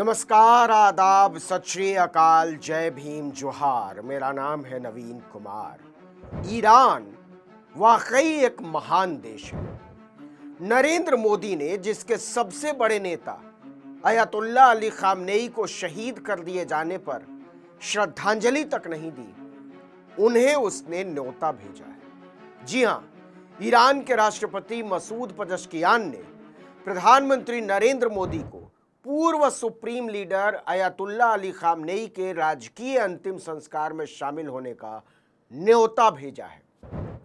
नमस्कार, आदाब, सत श्री अकाल, जय भीम, जोहार। मेरा नाम है नवीन कुमार। ईरान वाकई एक महान देश है। नरेंद्र मोदी ने जिसके सबसे बड़े नेता अयतुल्ला अली खामनेई को शहीद कर दिए जाने पर श्रद्धांजलि तक नहीं दी, उन्हें उसने न्योता भेजा है। जी हां, ईरान के राष्ट्रपति मसूद पजश्कियान ने प्रधानमंत्री नरेंद्र मोदी को पूर्व सुप्रीम लीडर अयतुल्ला अली खामनेई के राजकीय अंतिम संस्कार में शामिल होने का न्योता भेजा है।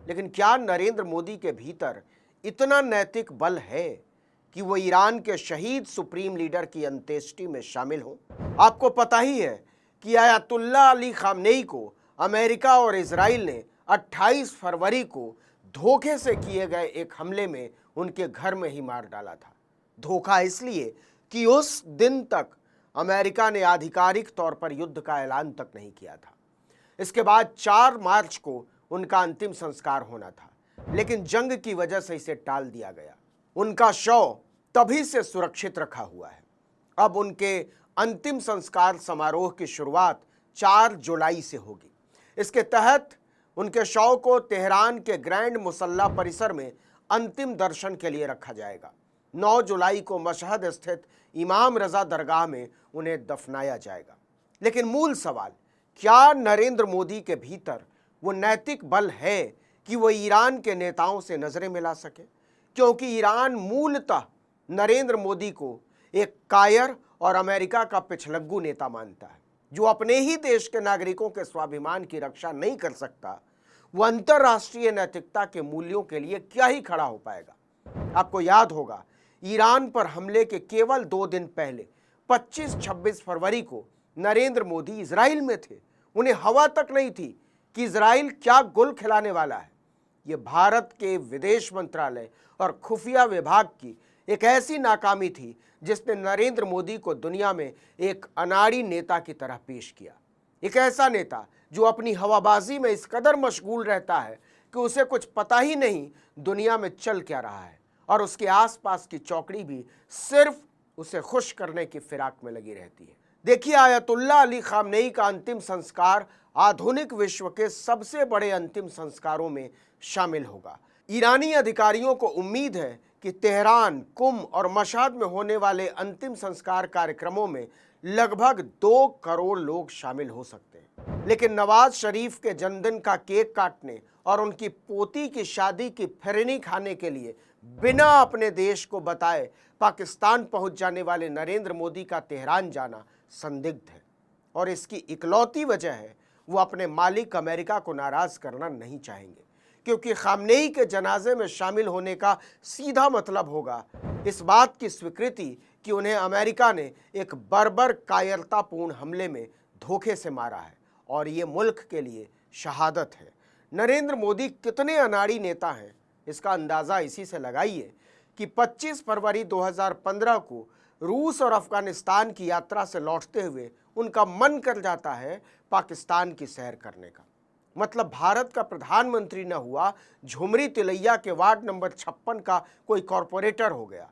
लेकिन क्या नरेंद्र मोदी के भीतर इतना नैतिक बल है कि वो ईरान के शहीद सुप्रीम लीडर की अंत्येष्टि में शामिल हो? आपको पता ही है कि अयतुल्ला अली खामनेई को अमेरिका और इजराइल ने 28 फरवरी को धोखे से किए गए एक हमले में उनके घर में ही मार डाला था। धोखा इसलिए कि उस दिन तक अमेरिका ने आधिकारिक तौर पर युद्ध का ऐलान तक नहीं किया था। इसके बाद 4 मार्च को उनका अंतिम संस्कार होना था, लेकिन जंग की वजह से इसे टाल दिया गया। उनका शव तभी से सुरक्षित रखा हुआ है। अब उनके अंतिम संस्कार समारोह की शुरुआत 4 जुलाई से होगी। इसके तहत उनके शव को तेहरान के ग्रैंड मुसल्ला परिसर में अंतिम दर्शन के लिए रखा जाएगा। 9 जुलाई को मशहद स्थित इमाम रजा दरगाह में उन्हें दफनाया जाएगा। लेकिन मूल सवाल, क्या नरेंद्र मोदी के भीतर वो नैतिक बल है कि वो ईरान के नेताओं से नजरें मिला सके? क्योंकि ईरान मूलतः नरेंद्र मोदी को एक कायर और अमेरिका का पिछलग्गू नेता मानता है। जो अपने ही देश के नागरिकों के स्वाभिमान की रक्षा नहीं कर सकता, वो अंतर्राष्ट्रीय नैतिकता के मूल्यों के लिए क्या ही खड़ा हो पाएगा। आपको याद होगा, ईरान पर हमले के केवल 2 दिन पहले 25-26 फरवरी को नरेंद्र मोदी इजराइल में थे। उन्हें हवा तक नहीं थी कि इजराइल क्या गुल खिलाने वाला है। ये भारत के विदेश मंत्रालय और खुफिया विभाग की एक ऐसी नाकामी थी जिसने नरेंद्र मोदी को दुनिया में एक अनाड़ी नेता की तरह पेश किया। एक ऐसा नेता जो अपनी हवाबाजी में इस कदर मशगूल रहता है कि उसे कुछ पता ही नहीं दुनिया में चल क्या रहा है, और उसके आसपास की चौकड़ी भी सिर्फ उसे खुश करने की फिराक में लगी रहती है। देखिए, अयतुल्ला अली खामनेई का अंतिम संस्कार आधुनिक विश्व के सबसे बड़े अंतिम संस्कारों में शामिल होगा। ईरानी अधिकारियों को उम्मीद है कि तेहरान, कुम और मशहद में होने वाले अंतिम संस्कार कार्यक्रमों में लगभग 2 करोड़ लोग शामिल हो सकते हैं। लेकिन नवाज शरीफ के जन्मदिन का केक काटने और उनकी पोती की शादी की फिरनी खाने के लिए बिना अपने देश को बताए पाकिस्तान पहुंच जाने वाले नरेंद्र मोदी का तेहरान जाना संदिग्ध है। और इसकी इकलौती वजह है वो अपने मालिक अमेरिका को नाराज करना नहीं चाहेंगे, क्योंकि खामनेई के जनाजे में शामिल होने का सीधा मतलब होगा इस बात की स्वीकृति कि उन्हें अमेरिका ने एक बर्बर कायरतापूर्ण हमले में धोखे से मारा है, और ये मुल्क के लिए शहादत है। नरेंद्र मोदी कितने अनाड़ी नेता हैं, इसका अंदाज़ा इसी से लगाइए कि 25 फरवरी 2015 को रूस और अफगानिस्तान की यात्रा से लौटते हुए उनका मन कर जाता है पाकिस्तान की सैर करने का। मतलब भारत का प्रधानमंत्री न हुआ, झुमरी तिलैया के वार्ड नंबर 56 का कोई कॉरपोरेटर हो गया।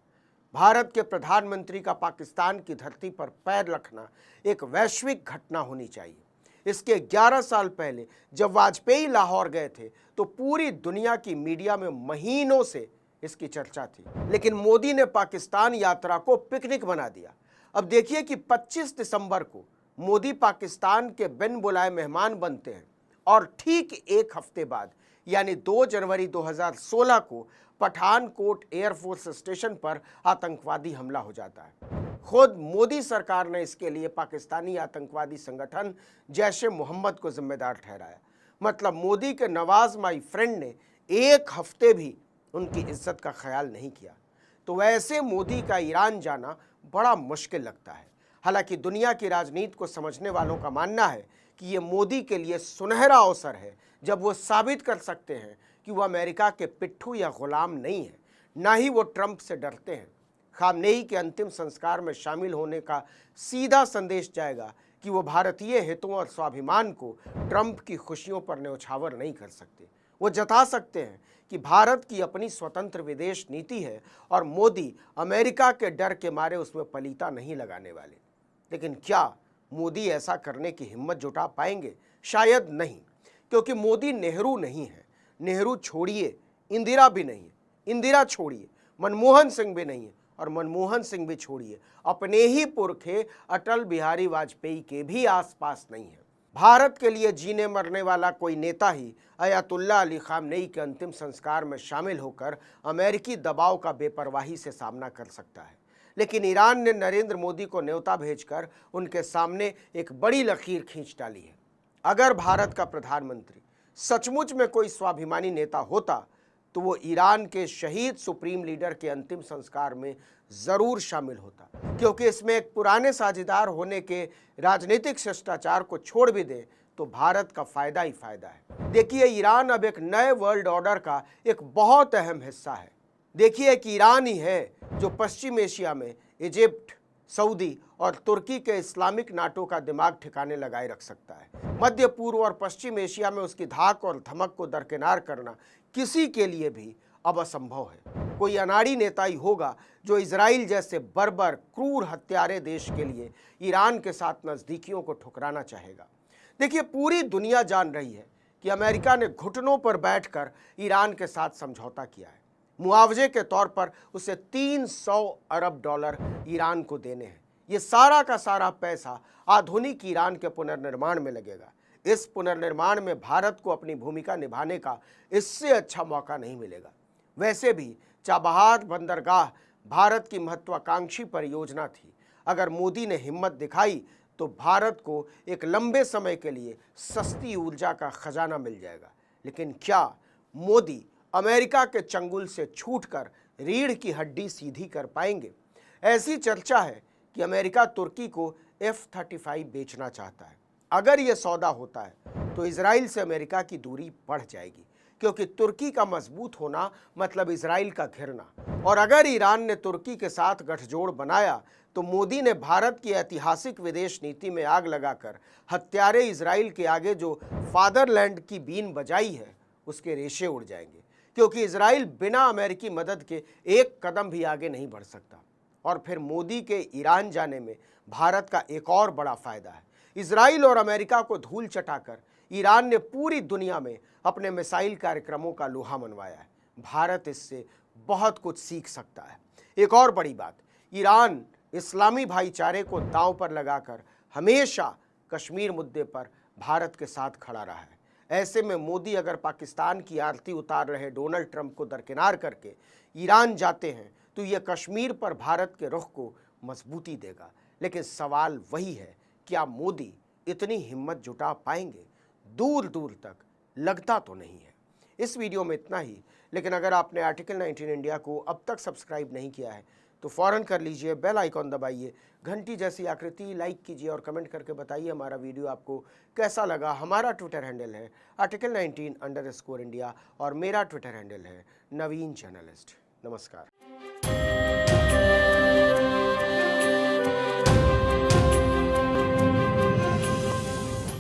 भारत के प्रधानमंत्री का पाकिस्तान की धरती पर पैर रखना एक वैश्विक घटना होनी चाहिए। इसके 11 साल पहले जब वाजपेयी लाहौर गए थे तो पूरी दुनिया की मीडिया में महीनों से इसकी चर्चा थी, लेकिन मोदी ने पाकिस्तान यात्रा को पिकनिक बना दिया। अब देखिए कि 25 दिसंबर को मोदी पाकिस्तान के बिन बुलाए मेहमान बनते हैं, और ठीक 1 हफ्ते बाद यानी 2 जनवरी 2016 को पठानकोट एयरफोर्स स्टेशन पर आतंकवादी हमला हो जाता है। खुद मोदी सरकार ने इसके लिए पाकिस्तानी आतंकवादी संगठन जैश-ए मोहम्मद को जिम्मेदार ठहराया। मतलब मोदी के नवाज माई फ्रेंड ने 1 हफ्ते भी उनकी इज्जत का ख्याल नहीं किया। तो वैसे मोदी का ईरान जाना बड़ा मुश्किल लगता है। हालांकि दुनिया की राजनीति को समझने वालों का मानना है कि ये मोदी के लिए सुनहरा अवसर है जब वो साबित कर सकते हैं कि वो अमेरिका के पिट्ठू या गुलाम नहीं है, ना ही वो ट्रंप से डरते हैं। खामनेई के अंतिम संस्कार में शामिल होने का सीधा संदेश जाएगा कि वो भारतीय हितों और स्वाभिमान को ट्रंप की खुशियों पर न्यौछावर नहीं कर सकते। वो जता सकते हैं कि भारत की अपनी स्वतंत्र विदेश नीति है और मोदी अमेरिका के डर के मारे उसमें पलीता नहीं लगाने वाले। लेकिन क्या मोदी ऐसा करने की हिम्मत जुटा पाएंगे? शायद नहीं, क्योंकि मोदी नेहरू नहीं है। नेहरू छोड़िए, इंदिरा भी नहीं है। इंदिरा छोड़िए, मनमोहन सिंह भी नहीं है। और मनमोहन सिंह भी छोड़िए, अपने ही पुरखे अटल बिहारी वाजपेयी के भी आसपास नहीं है। भारत के लिए जीने मरने वाला कोई नेता ही अयातुल्ला अली खामनेई के अंतिम संस्कार में शामिल होकर अमेरिकी दबाव का बेपरवाही से सामना कर सकता है। लेकिन ईरान ने नरेंद्र मोदी को न्योता भेजकर उनके सामने एक बड़ी लकीर खींच डाली है। अगर भारत का प्रधानमंत्री सचमुच में कोई स्वाभिमानी नेता होता तो वो ईरान के शहीद सुप्रीम लीडर के अंतिम संस्कार में जरूर शामिल होता, क्योंकि इसमें एक पुराने साझेदार होने के राजनीतिक शिष्टाचार को छोड़ भी दे तो भारत का फायदा ही फायदा है। देखिए, ईरान अब एक नए वर्ल्ड ऑर्डर का एक बहुत अहम हिस्सा है। देखिए कि ईरान ही है जो पश्चिम एशिया में इजिप्ट, सऊदी और तुर्की के इस्लामिक नाटों का दिमाग ठिकाने लगाए रख सकता है। मध्य पूर्व और पश्चिम एशिया में उसकी धाक और धमक को दरकिनार करना किसी के लिए भी अब असंभव है। कोई अनाड़ी नेता ही होगा जो इजराइल जैसे बर्बर क्रूर हत्यारे देश के लिए ईरान के साथ नज़दीकियों को ठुकराना चाहेगा। देखिए, पूरी दुनिया जान रही है कि अमेरिका ने घुटनों पर बैठकर ईरान के साथ समझौता किया है। मुआवजे के तौर पर उसे 300 अरब डॉलर ईरान को देने हैं। ये सारा का सारा पैसा आधुनिक ईरान के पुनर्निर्माण में लगेगा। इस पुनर्निर्माण में भारत को अपनी भूमिका निभाने का इससे अच्छा मौका नहीं मिलेगा। वैसे भी चाबहार बंदरगाह भारत की महत्वाकांक्षी परियोजना थी। अगर मोदी ने हिम्मत दिखाई तो भारत को एक लंबे समय के लिए सस्ती ऊर्जा का खजाना मिल जाएगा। लेकिन क्या मोदी अमेरिका के चंगुल से छूटकर रीढ़ की हड्डी सीधी कर पाएंगे? ऐसी चर्चा है कि अमेरिका तुर्की को F-35 बेचना चाहता है। अगर यह सौदा होता है तो इजराइल से अमेरिका की दूरी बढ़ जाएगी, क्योंकि तुर्की का मजबूत होना मतलब इजराइल का घिरना। और अगर ईरान ने तुर्की के साथ गठजोड़ बनाया तो मोदी ने भारत की ऐतिहासिक विदेश नीति में आग लगाकर हत्यारे इजराइल के आगे जो फादरलैंड की बीन बजाई है उसके रेशे उड़ जाएंगे, क्योंकि इजराइल बिना अमेरिकी मदद के एक कदम भी आगे नहीं बढ़ सकता। और फिर मोदी के ईरान जाने में भारत का एक और बड़ा फायदा है। इजराइल और अमेरिका को धूल चटाकर ईरान ने पूरी दुनिया में अपने मिसाइल कार्यक्रमों का लोहा मनवाया है। भारत इससे बहुत कुछ सीख सकता है। एक और बड़ी बात, ईरान इस्लामी भाईचारे को दांव पर लगाकर हमेशा कश्मीर मुद्दे पर भारत के साथ खड़ा रहा है। ऐसे में मोदी अगर पाकिस्तान की आरती उतार रहे डोनाल्ड ट्रंप को दरकिनार करके ईरान जाते हैं तो यह कश्मीर पर भारत के रुख को मजबूती देगा। लेकिन सवाल वही है, क्या मोदी इतनी हिम्मत जुटा पाएंगे? दूर दूर तक लगता तो नहीं है। इस वीडियो में इतना ही, लेकिन अगर आपने आर्टिकल 19 इंडिया को अब तक सब्सक्राइब नहीं किया है तो फ़ौरन कर लीजिए, बेल आइकॉन दबाइए, घंटी जैसी आकृति लाइक कीजिए और कमेंट करके बताइए हमारा वीडियो आपको कैसा लगा। हमारा ट्विटर हैंडल है article19_India और मेरा ट्विटर हैंडल है नवीन जर्नलिस्ट। नमस्कार।